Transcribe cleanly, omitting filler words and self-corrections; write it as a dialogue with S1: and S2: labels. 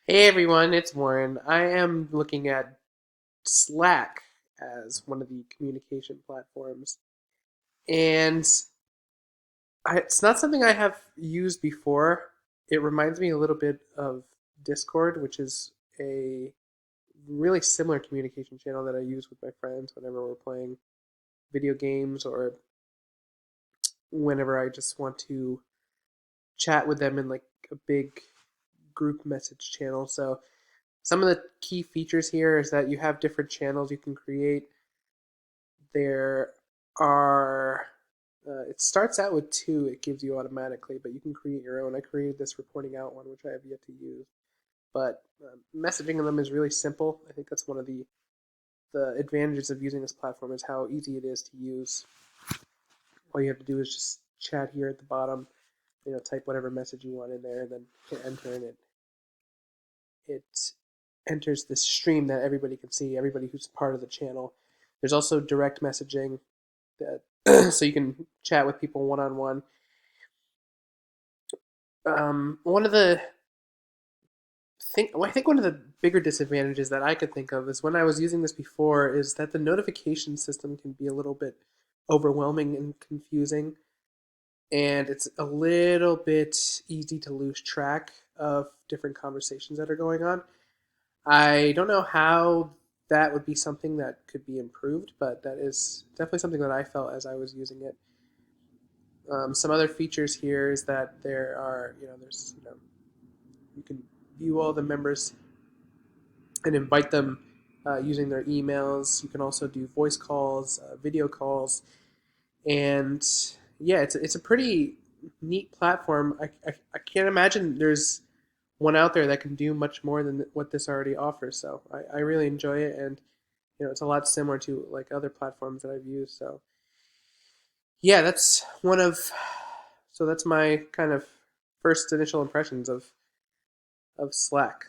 S1: Hey everyone, it's Warren. I am looking at Slack as one of the communication platforms, and it's not something I have used before. It reminds me a little bit of Discord, which is a really similar communication channel that I use with my friends whenever we're playing video games or whenever I just want to chat with them in like a big group message channel. So some of the key features here is that you have different channels you can create. There are, it starts out with two, it gives you automatically, but you can create your own. I created this reporting out one, which I have yet to use. But messaging them is really simple. I think that's one of the advantages of using this platform is how easy it is to use. All you have to do is just chat here at the bottom, type whatever message you want in there, and then hit enter, and it enters this stream that everybody can see, everybody who's part of the channel. There's also direct messaging that so you can chat with people one on one. One of the I think one of the bigger disadvantages that I could think of is when I was using this before is that the notification system can be a little bit overwhelming and confusing, and it's a little bit easy to lose track of different conversations that are going on. I don't know how that would be something that could be improved, but that is definitely something that I felt as I was using it. Some other features here is that there are, you can view all the members and invite them using their emails. You can also do voice calls, video calls, and yeah, it's a pretty neat platform. I can't imagine there's one out there that can do much more than what this already offers. So I really enjoy it, and it's a lot similar to like other platforms that I've used. So yeah, that's one of so that's my kind of first initial impressions of Slack.